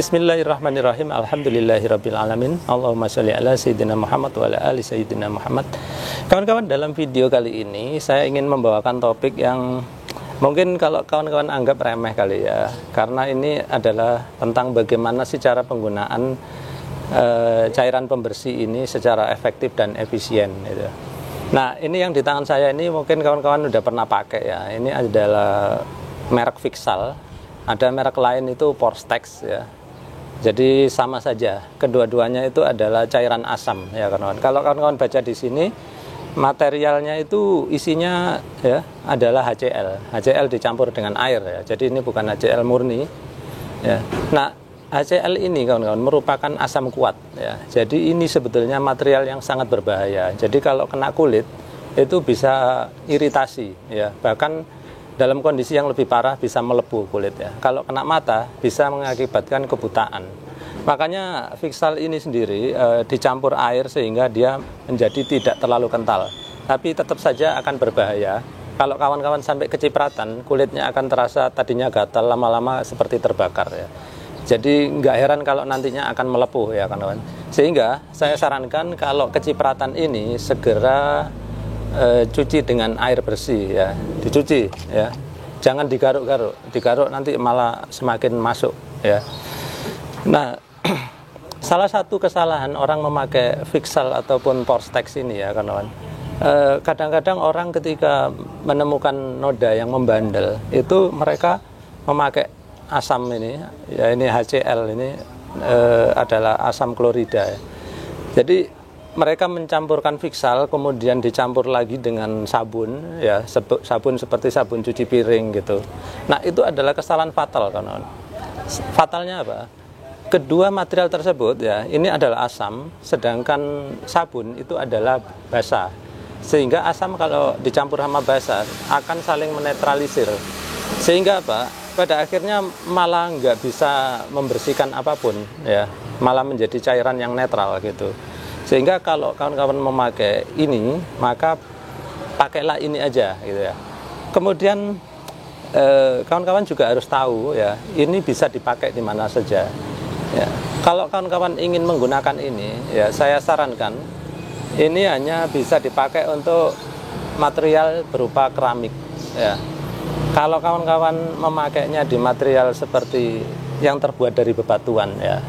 Bismillahirrahmanirrahim. Alhamdulillahirabbil alamin. Allahumma shalli ala sayyidina Muhammad wa ala ali sayyidina Muhammad. Kawan-kawan, dalam video kali ini saya ingin membawakan topik yang mungkin kalau kawan-kawan anggap remeh kali ya, karena ini adalah tentang bagaimana sih cara penggunaan cairan pembersih ini secara efektif dan efisien gitu. Nah, ini yang di tangan saya ini mungkin kawan-kawan udah pernah pakai ya. Ini adalah merek Vixal. Ada merek lain itu Porstex ya. Jadi sama saja, kedua-duanya itu adalah cairan asam ya kawan-kawan. Kalau kawan-kawan baca di sini, materialnya itu isinya ya adalah HCl. HCl dicampur dengan air ya. Jadi ini bukan HCl murni ya. Nah, HCl ini kawan-kawan merupakan asam kuat ya. Jadi ini sebetulnya material yang sangat berbahaya. Jadi kalau kena kulit itu bisa iritasi ya. Bahkan dalam kondisi yang lebih parah bisa melepuh kulit ya. Kalau kena mata bisa mengakibatkan kebutaan. Makanya Vixal ini sendiri dicampur air sehingga dia menjadi tidak terlalu kental. Tapi tetap saja akan berbahaya. Kalau kawan-kawan sampai kecipratan, kulitnya akan terasa tadinya gatal, lama-lama seperti terbakar ya. Jadi nggak heran kalau nantinya akan melepuh ya kawan-kawan. Sehingga saya sarankan kalau kecipratan ini segera cuci dengan air bersih ya, dicuci ya, jangan digaruk-garuk, digaruk nanti malah semakin masuk ya. Nah, salah satu kesalahan orang memakai Vixal ataupun Porstex ini ya kawan-kawan, kadang-kadang orang ketika menemukan noda yang membandel itu mereka memakai asam ini ya, ini HCl ini adalah asam klorida ya. Jadi mereka mencampurkan Vixal kemudian dicampur lagi dengan sabun ya, sabun seperti sabun cuci piring gitu. Nah, itu adalah kesalahan fatal kawan-kawan. Fatalnya apa? Kedua material tersebut ya, ini adalah asam, sedangkan sabun itu adalah basa. Sehingga asam kalau dicampur sama basa akan saling menetralisir. Sehingga apa? Pada akhirnya malah nggak bisa membersihkan apapun ya, malah menjadi cairan yang netral gitu. Sehingga kalau kawan-kawan memakai ini, maka pakailah ini aja gitu ya. Kemudian kawan-kawan juga harus tahu ya, ini bisa dipakai di mana saja ya. Kalau kawan-kawan ingin menggunakan ini ya, saya sarankan ini hanya bisa dipakai untuk material berupa keramik ya. Kalau kawan-kawan memakainya di material seperti yang terbuat dari bebatuan ya,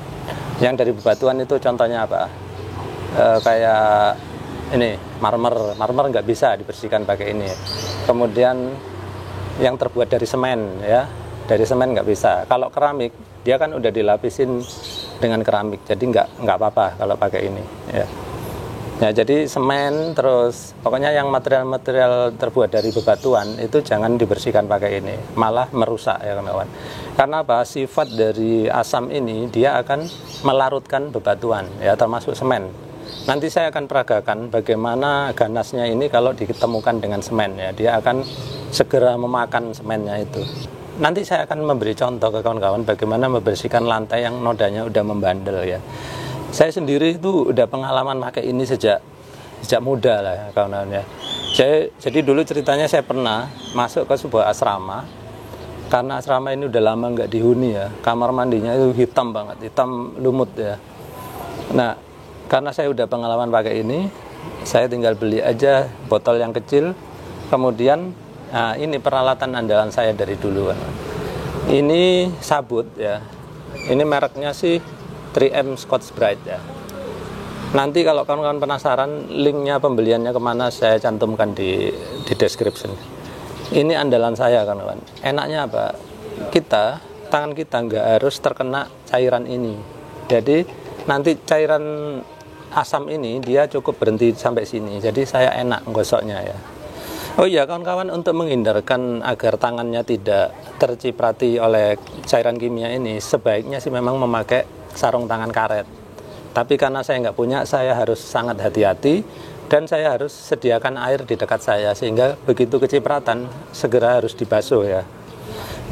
yang dari bebatuan itu contohnya apa? Kayak ini marmer nggak bisa dibersihkan pakai ini. Kemudian yang terbuat dari semen ya, dari semen nggak bisa. Kalau keramik dia kan udah dilapisin dengan keramik, jadi nggak apa-apa kalau pakai ini ya. Ya, jadi semen terus pokoknya yang material-material terbuat dari bebatuan itu jangan dibersihkan pakai ini, malah merusak ya kawan-kawan. Karena apa? Sifat dari asam ini dia akan melarutkan bebatuan ya, termasuk semen. Nanti saya akan peragakan bagaimana ganasnya ini kalau ditemukan dengan semen ya, dia akan segera memakan semennya itu. Nanti saya akan memberi contoh ke kawan-kawan bagaimana membersihkan lantai yang nodanya udah membandel ya. Saya sendiri itu udah pengalaman pakai ini sejak muda lah ya kawan-kawan ya. Jadi dulu ceritanya saya pernah masuk ke sebuah asrama. Karena asrama ini udah lama nggak dihuni ya, kamar mandinya itu hitam banget, hitam lumut ya. Nah, karena saya udah pengalaman pakai ini, saya tinggal beli aja botol yang kecil. Kemudian, nah ini peralatan andalan saya dari dulu kan. Ini sabut ya. Ini mereknya sih 3M Scotch Brite ya. Nanti kalau kawan-kawan penasaran, linknya pembeliannya kemana saya cantumkan di description. Ini andalan saya kawan-kawan. Enaknya apa? Tangan kita nggak harus terkena cairan ini. Jadi nanti cairan asam ini dia cukup berhenti sampai sini, jadi saya enak menggosoknya ya. Oh iya kawan-kawan, untuk menghindarkan agar tangannya tidak terciprati oleh cairan kimia ini, sebaiknya sih memang memakai sarung tangan karet. Tapi karena saya nggak punya, saya harus sangat hati-hati dan saya harus sediakan air di dekat saya sehingga begitu kecipratan segera harus dibasuh ya.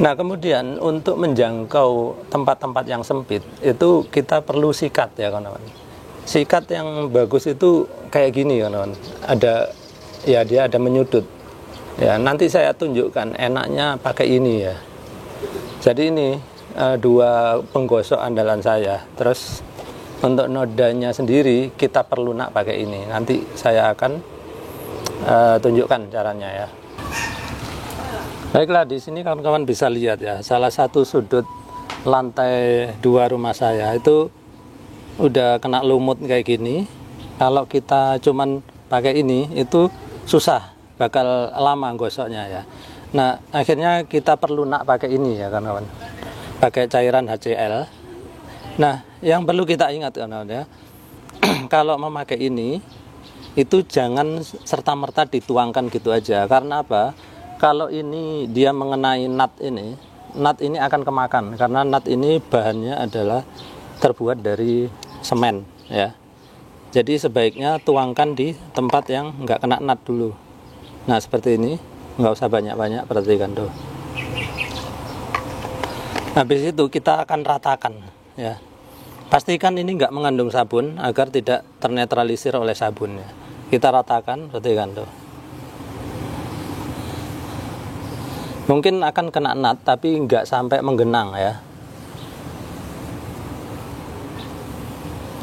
Nah, kemudian untuk menjangkau tempat-tempat yang sempit itu kita perlu sikat ya kawan-kawan. Sikat yang bagus itu kayak gini kawan-kawan. Dia ada menyudut. Ya, nanti saya tunjukkan enaknya pakai ini ya. Jadi ini dua penggosok andalan saya. Terus untuk nodanya sendiri kita perlu nak pakai ini. Nanti saya akan tunjukkan caranya ya. Baiklah, di sini kawan-kawan bisa lihat ya, salah satu sudut lantai 2 rumah saya itu udah kena lumut kayak gini. Kalau kita cuman pakai ini itu susah, bakal lama gosoknya ya. Nah, akhirnya kita perlu nak pakai ini ya kawan-kawan, pakai cairan HCl. Nah, yang perlu kita ingat kawan-kawan ya, kalau memakai ini itu jangan serta-merta dituangkan gitu aja. Karena apa? Kalau ini dia mengenai nut ini akan kemakan, karena nut ini bahannya adalah terbuat dari semen ya. Jadi sebaiknya tuangkan di tempat yang nggak kena nut dulu. Nah seperti ini, nggak usah banyak-banyak, perhatikan tuh. Habis itu kita akan ratakan ya. Pastikan ini nggak mengandung sabun agar tidak ternetralisir oleh sabun ya. Kita ratakan, perhatikan tuh. Mungkin akan kena nut tapi nggak sampai menggenang ya.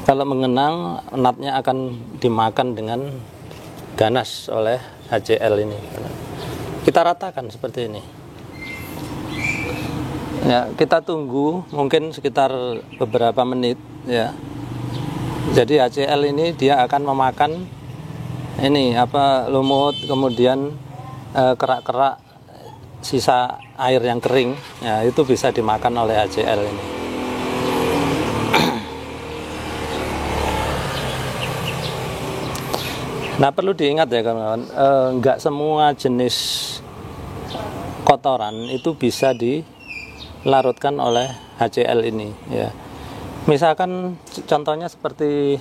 Kalau menggenang, nutnya akan dimakan dengan ganas oleh HCl ini. Kita ratakan seperti ini. Ya, kita tunggu mungkin sekitar beberapa menit ya. Jadi HCl ini dia akan memakan ini lumut, kemudian kerak-kerak sisa air yang kering ya, itu bisa dimakan oleh HCl ini. Nah perlu diingat ya kawan-kawan, nggak semua jenis kotoran itu bisa dilarutkan oleh HCl ini ya. Misalkan contohnya seperti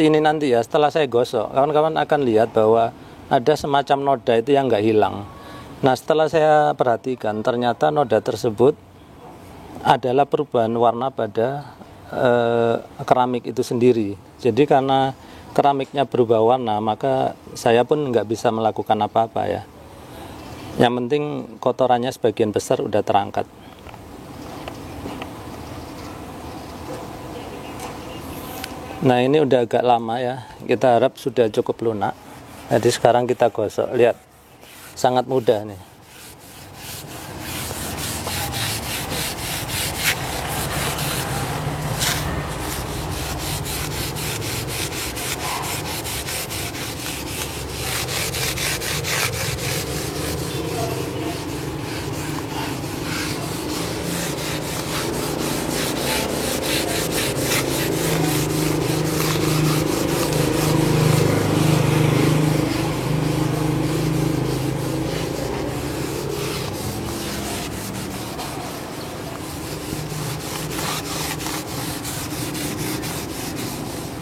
ini nanti ya, setelah saya gosok kawan-kawan akan lihat bahwa ada semacam noda itu yang nggak hilang. Nah setelah saya perhatikan ternyata noda tersebut adalah perubahan warna pada keramik itu sendiri. Jadi karena keramiknya berubah warna, maka saya pun nggak bisa melakukan apa-apa ya. Yang penting kotorannya sebagian besar udah terangkat. Nah ini udah agak lama ya, kita harap sudah cukup lunak. Jadi sekarang kita gosok, lihat sangat mudah nih.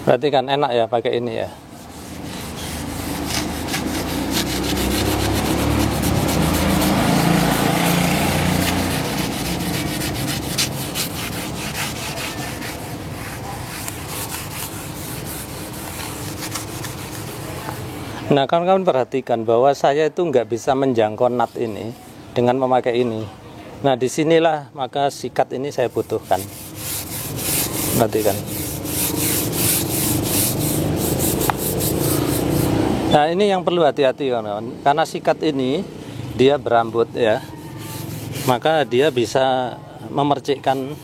Berarti kan enak ya pakai ini ya. Nah kawan-kawan perhatikan bahwa saya itu nggak bisa menjangkau nut ini dengan memakai ini. Nah disinilah maka sikat ini saya butuhkan. Perhatikan. Nah ini yang perlu hati-hati kawan-kawan, karena sikat ini dia berambut ya, maka dia bisa memercikkan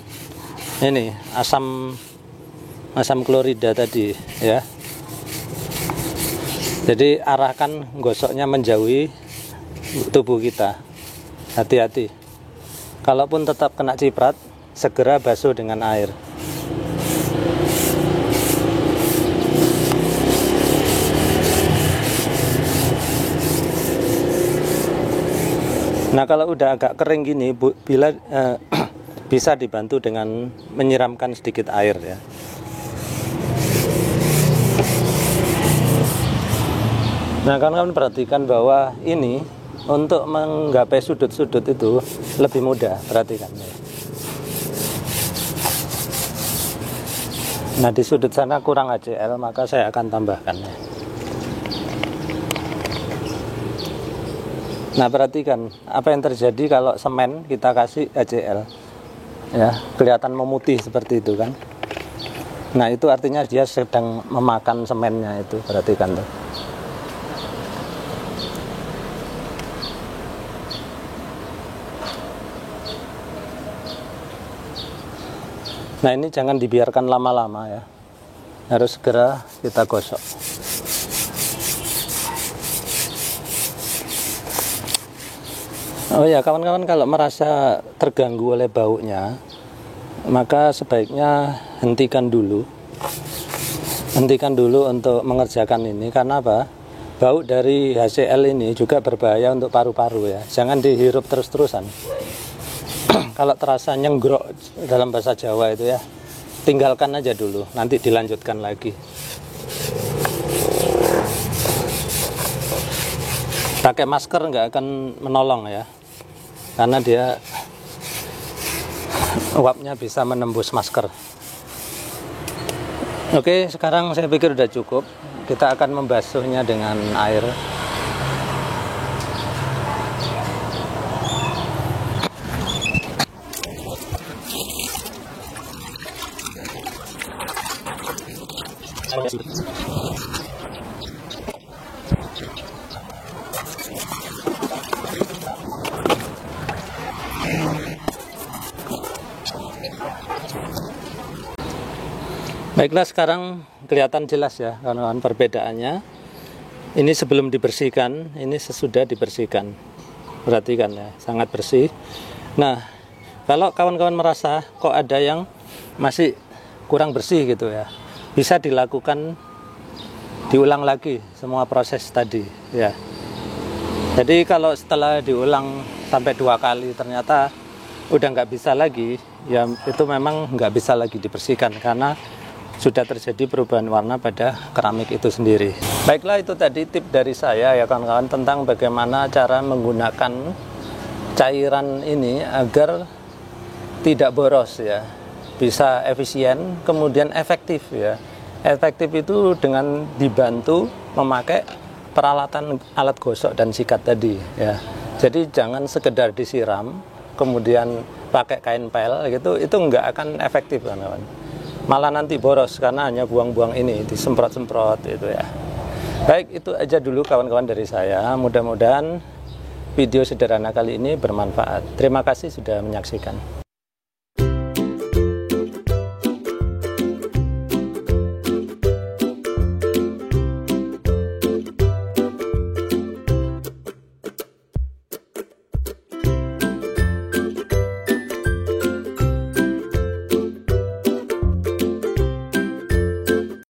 ini asam klorida tadi ya. Jadi arahkan gosoknya menjauhi tubuh kita, hati-hati. Kalaupun tetap kena ciprat, segera basuh dengan air. Nah kalau udah agak kering gini, bisa dibantu dengan menyiramkan sedikit air ya. Nah kawan-kawan perhatikan bahwa ini untuk menggapai sudut-sudut itu lebih mudah, perhatikan ya. Nah di sudut sana kurang HCl, maka saya akan tambahkan ya. Nah perhatikan apa yang terjadi kalau semen kita kasih HCl. ya, kelihatan memutih seperti itu kan. Nah itu artinya dia sedang memakan semennya itu, perhatikan tuh. Nah ini jangan dibiarkan lama-lama ya, harus segera kita gosok. Oh ya kawan-kawan, kalau merasa terganggu oleh baunya, maka sebaiknya hentikan dulu untuk mengerjakan ini. Karena apa? Bau dari HCl ini juga berbahaya untuk paru-paru ya, jangan dihirup terus-terusan. Kalau terasa nyenggrok dalam bahasa Jawa itu ya, tinggalkan aja dulu, nanti dilanjutkan lagi. Pakai masker nggak akan menolong ya, karena dia uapnya bisa menembus masker. Oke, sekarang saya pikir udah cukup. Kita akan membasuhnya dengan air. Baiklah, sekarang kelihatan jelas ya kawan-kawan perbedaannya. Ini sebelum dibersihkan, ini sesudah dibersihkan. Perhatikan ya, sangat bersih. Nah, kalau kawan-kawan merasa kok ada yang masih kurang bersih gitu ya, bisa dilakukan, diulang lagi semua proses tadi ya. Jadi kalau setelah diulang sampai 2 kali ternyata udah nggak bisa lagi, ya itu memang nggak bisa lagi dibersihkan karena sudah terjadi perubahan warna pada keramik itu sendiri. Baiklah, itu tadi tip dari saya ya kawan-kawan tentang bagaimana cara menggunakan cairan ini agar tidak boros ya, bisa efisien kemudian efektif ya. Efektif itu dengan dibantu memakai peralatan alat gosok dan sikat tadi ya. Jadi jangan sekedar disiram kemudian pakai kain pel gitu, itu nggak akan efektif kawan-kawan. Malah nanti boros karena hanya buang-buang ini, disemprot-semprot itu ya. Baik, itu aja dulu kawan-kawan dari saya. Mudah-mudahan video sederhana kali ini bermanfaat. Terima kasih sudah menyaksikan.